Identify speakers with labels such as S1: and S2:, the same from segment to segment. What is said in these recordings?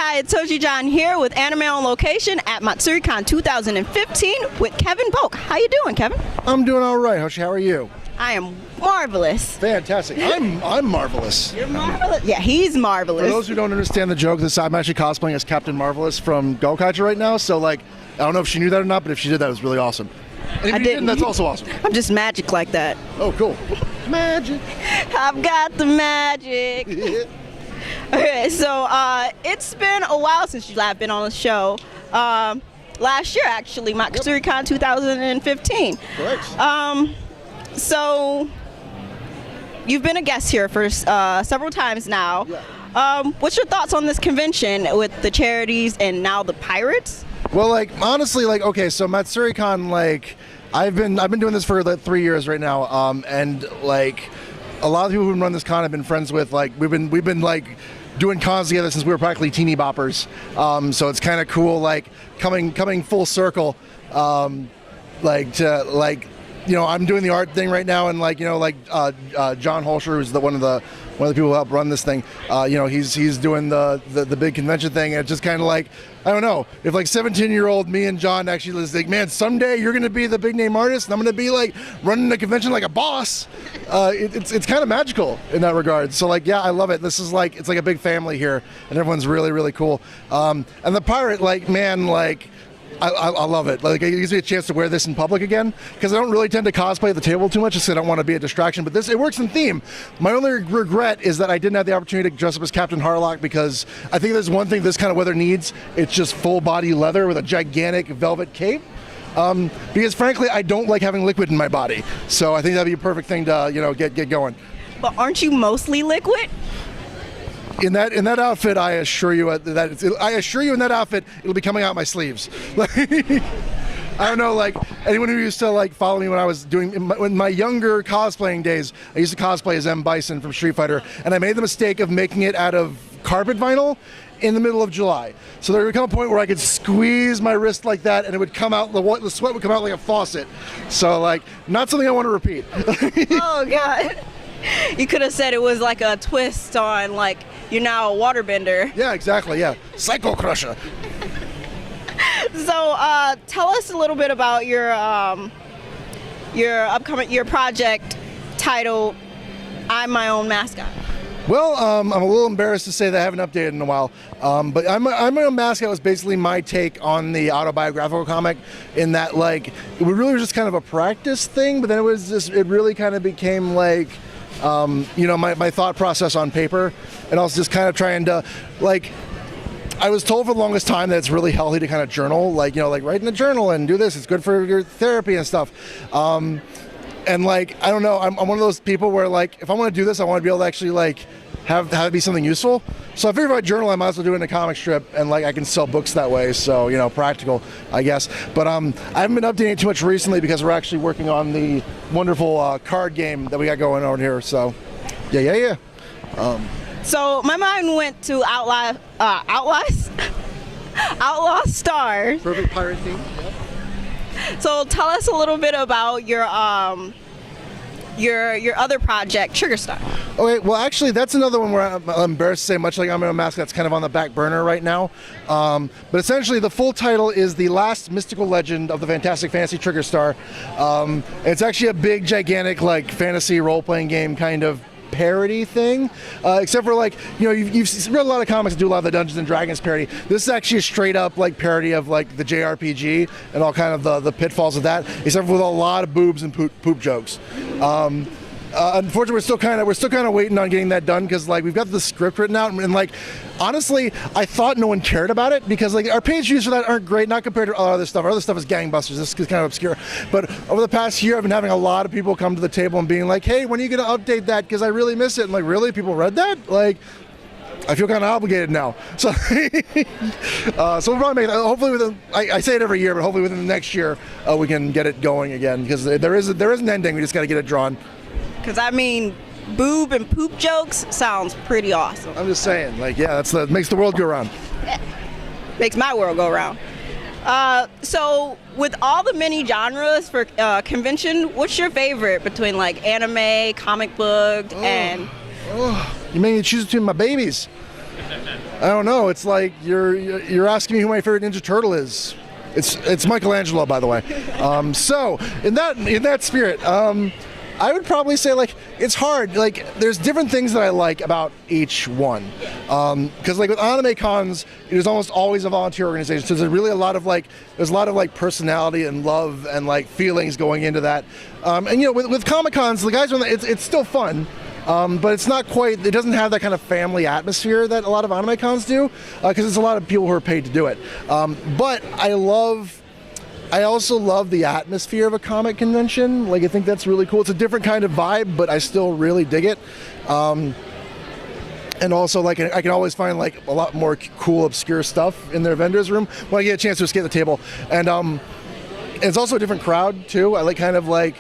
S1: Hi, it's Hoshi John here with Anime on Location at Matsuricon 2015 with Kevin Bolk. How you doing, Kevin?
S2: I'm doing all right, Hoshi. How are you?
S1: I am marvelous.
S2: Fantastic. I'm marvelous.
S1: You're marvelous? Yeah, he's marvelous.
S2: For those who don't understand the joke, I'm actually cosplaying as Captain Marvelous from Gokaiger right now, so like, I don't know if she knew that or not, but if she did, that was really awesome. And if
S1: I
S2: you
S1: didn't.
S2: That's also awesome.
S1: I'm just magic like that.
S2: Oh, cool. Magic.
S1: I've got the magic. Okay, so it's been a while since you have been on the show. Last year, actually, Matsuricon 2015.
S2: Correct.
S1: So you've been a guest here for several times now.
S2: Yeah.
S1: What's your thoughts on this convention with the charities and now the pirates?
S2: Well, like, honestly, like, okay, so Matsuricon, like, I've been doing this for like 3 years right now, and like, a lot of people who run this con I've been friends with. Like, we've been like doing cons together since we were practically teeny boppers. So it's kind of cool, like coming full circle. Like to like, you know, I'm doing the art thing right now, and like, you know, like John Holscher, who's one of the people who helped run this thing. You know, he's doing the big convention thing, and it's just kind of like, I don't know, if like 17-year-old me and John actually was like, man, someday you're gonna be the big name artist, and I'm gonna be like running the convention like a boss. It's kind of magical in that regard. So like, yeah, I love it. This is like, it's like a big family here, and everyone's really, really cool. And the pirate, like, man, like, I love it. Like, it gives me a chance to wear this in public again, because I don't really tend to cosplay at the table too much, just 'cause I don't want to be a distraction. But this, it works in theme. My only regret is that I didn't have the opportunity to dress up as Captain Harlock, because I think there's one thing this kind of weather needs. It's just full body leather with a gigantic velvet cape. Because frankly, I don't like having liquid in my body. So I think that'd be a perfect thing to, you know, get going.
S1: But aren't you mostly liquid?
S2: In that outfit, I assure you in that outfit, it'll be coming out my sleeves. I don't know, like, anyone who used to like follow me when I was doing in my younger cosplaying days, I used to cosplay as M. Bison from Street Fighter, and I made the mistake of making it out of carpet vinyl in the middle of July. So there would come a point where I could squeeze my wrist like that, and it would come out, the sweat would come out like a faucet. So like, not something I want to repeat.
S1: Oh God. You could have said it was like a twist on, like, you're now a waterbender.
S2: Yeah, exactly, yeah. Psycho Crusher.
S1: So tell us a little bit about your project titled I'm My Own Mascot.
S2: Well, I'm a little embarrassed to say that I haven't updated in a while, but I'm My Own Mascot was basically my take on the autobiographical comic, in that, like, it really was just kind of a practice thing, but then it really kind of became like, you know, my thought process on paper, and also just kind of trying to, like, I was told for the longest time that it's really healthy to kind of journal, like, you know, like write in a journal and do this, it's good for your therapy and stuff. And like, I don't know, I'm one of those people where, like, if I want to do this, I want to be able to actually like have it be something useful. So I figured if I journal, I might as well do it in a comic strip, and like I can sell books that way. So, you know, practical, I guess. But I haven't been updating it too much recently, because we're actually working on the wonderful card game that we got going on here. So, yeah.
S1: So my mind went to Outlaw Stars.
S2: Perfect pirate theme.
S1: So tell us a little bit about your other project, Trigger Star.
S2: Okay, well, actually, that's another one where I'm embarrassed to say, much like I'm in a mask, that's kind of on the back burner right now. But essentially, the full title is The Last Mystical Legend of the Fantastic Fantasy Trigger Star. It's actually a big, gigantic, like, fantasy role-playing game kind of parody thing, except for, like, you know, you've read a lot of comics that do a lot of the Dungeons and Dragons parody. This is actually a straight up like parody of like the JRPG and all kind of the pitfalls of that, except for with a lot of boobs and poop jokes. Unfortunately, we're still kind of waiting on getting that done, because like we've got the script written out, and like, honestly, I thought no one cared about it, because like our page views for that aren't great, not compared to other stuff. Our other stuff is gangbusters. This is kind of obscure. But over the past year, I've been having a lot of people come to the table and being like, "Hey, when are you going to update that? Because I really miss it." And like, really, people read that? Like, I feel kind of obligated now. So, so we'll probably make that. Hopefully, I say it every year, but hopefully within the next year, we can get it going again, because there is an ending. We just got to get it drawn.
S1: Because, I mean, boob and poop jokes sounds pretty awesome.
S2: I'm just saying, like, yeah, that makes the world go round.
S1: Makes my world go round. So, with all the many genres for convention, what's your favorite between, like, anime, comic book, and...
S2: You made me choose between my babies. I don't know. It's like you're asking me who my favorite Ninja Turtle is. It's Michelangelo, by the way. So in that spirit, I would probably say like it's hard. Like there's different things that I like about each one. Because like with anime cons, it is almost always a volunteer organization. So there's really a lot of like personality and love and like feelings going into that. And you know with Comic Cons, the guys it's still fun. But it's not quite, it doesn't have that kind of family atmosphere that a lot of anime cons do, because it's a lot of people who are paid to do it. But I also love the atmosphere of a comic convention. Like I think that's really cool. It's a different kind of vibe, but I still really dig it. And also like I can always find like a lot more cool, obscure stuff in their vendors room when I get a chance to escape the table. And it's also a different crowd too. I like kind of like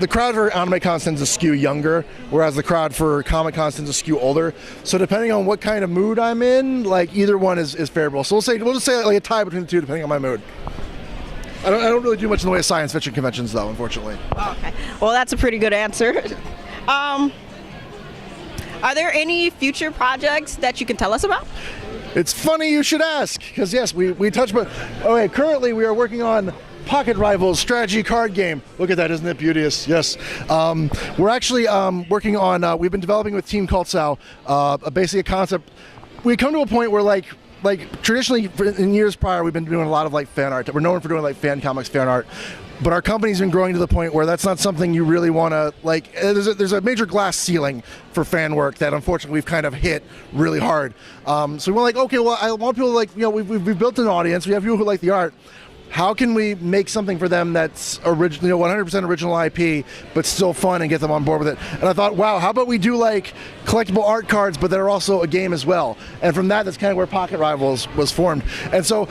S2: the crowd for anime cons tends to skew younger, whereas the crowd for Comic Cons tends to skew older. So depending on what kind of mood I'm in, like either one is favorable. So we'll just say like a tie between the two depending on my mood. I don't really do much in the way of science fiction conventions though, unfortunately.
S1: Okay, well that's a pretty good answer. Are there any future projects that you can tell us about?
S2: It's funny you should ask, because yes, we touched, but okay, currently we are working on Pocket Rivals strategy card game. Look at that, isn't it beauteous? Yes. We're actually working on, we've been developing with Team Kultsau, basically a concept. We come to a point where like traditionally in years prior, we've been doing a lot of like fan art. We're known for doing like fan comics, fan art. But our company's been growing to the point where that's not something you really want to, like, there's a major glass ceiling for fan work that unfortunately we've kind of hit really hard. So we were like, okay, well, I want people to like, you know, we've built an audience, we have people who like the art. How can we make something for them that's original, you know, 100% original IP, but still fun and get them on board with it? And I thought, wow, how about we do like collectible art cards, but that are also a game as well? And from that's kind of where Pocket Rivals was formed. And so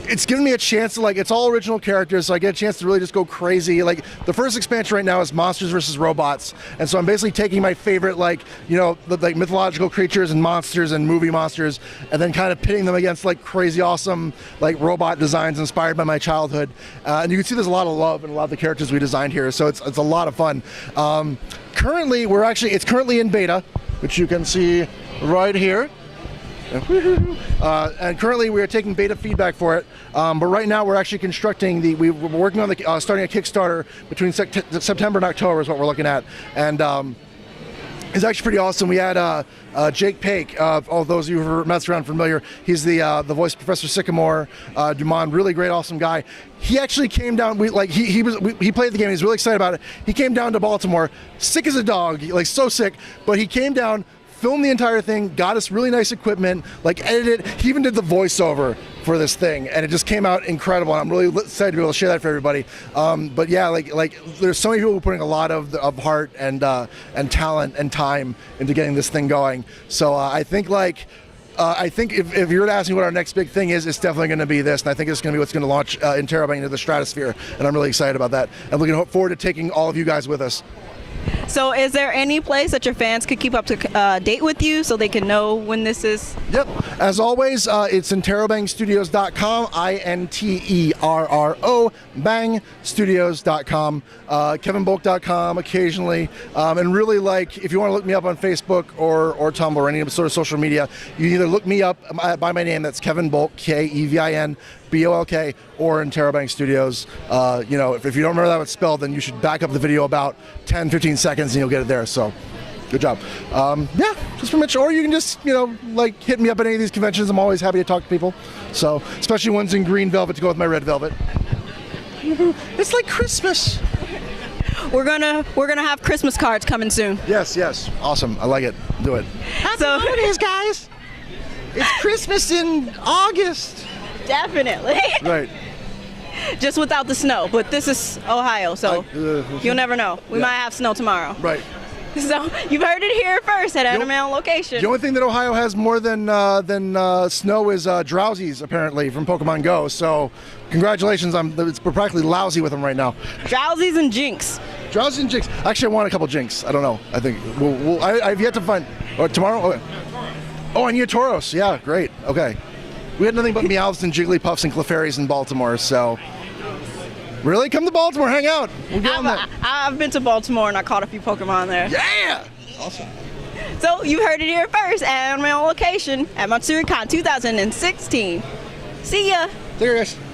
S2: it's given me a chance to like, it's all original characters, so I get a chance to really just go crazy. Like the first expansion right now is monsters versus robots, and so I'm basically taking my favorite like, you know, like mythological creatures and monsters and movie monsters, and then kind of pitting them against like crazy awesome like robot designs inspired by my childhood. And you can see there's a lot of love in a lot of the characters we designed here, so it's a lot of fun. Currently it's currently in beta, which you can see right here. And currently we are taking beta feedback for it, but right now we're actually constructing we're working on starting a Kickstarter between September and October is what we're looking at, and it's actually pretty awesome. We had Jake Paik, all those of you who are Matsuricon familiar, he's the voice of Professor Sycamore Dumont, really great, awesome guy. He actually came down, he played the game, he's really excited about it. He came down to Baltimore, sick as a dog, like so sick, but he came down, filmed the entire thing, got us really nice equipment, like edited it. He even did the voiceover for this thing, and it just came out incredible. And I'm really excited to be able to share that for everybody. But yeah, like there's so many people putting a lot of heart and talent and time into getting this thing going. So I think if you were to ask me what our next big thing is, it's definitely going to be this, and I think it's going to be what's going to launch Interrobang into the stratosphere, and I'm really excited about that. I'm looking forward to taking all of you guys with us.
S1: So is there any place that your fans could keep up to date with you so they can know when this is?
S2: Yep. As always, it's interrobangstudios.com, INTERRO, bangstudios.com, kevinbolk.com occasionally. And really, like, if you want to look me up on Facebook or Tumblr or any sort of social media, you either look me up by my name, that's Kevin Bolk, KEVIN, BOLK, or in Interrobang Studios. You know, if you don't remember that it's spelled, then you should back up the video about 10-15 seconds and you'll get it there. So good job. Yeah, just pretty much, or you can just, you know, like hit me up at any of these conventions. I'm always happy to talk to people. So, especially ones in green velvet to go with my red velvet. It's like Christmas.
S1: We're gonna have Christmas cards coming soon.
S2: Yes, awesome. I like it. Do it.
S1: Happy
S2: holidays, guys. It's Christmas in August.
S1: Definitely.
S2: Right.
S1: Just without the snow, but this is Ohio, so you'll never know. We might have snow tomorrow.
S2: Right.
S1: So you've heard it here first at Anime on Location.
S2: The only thing that Ohio has more than snow is drowsies, apparently, from Pokemon Go. So congratulations, we're practically lousy with them right now.
S1: Drowsies and Jinx.
S2: Drowsies and Jinx. Actually, I want a couple Jinx. I don't know. I think I've yet to find. Tomorrow? Okay. Oh, I need a Tauros. Yeah, great. Okay. We had nothing but Meowths and Jigglypuffs and Clefairies in Baltimore, so really, come to Baltimore, hang out. We'll get on that.
S1: I've been to Baltimore and I caught a few Pokemon there.
S2: Yeah! Awesome.
S1: So you heard it here first, and I'm on location at Matsuricon 2016. See ya.
S2: There it is.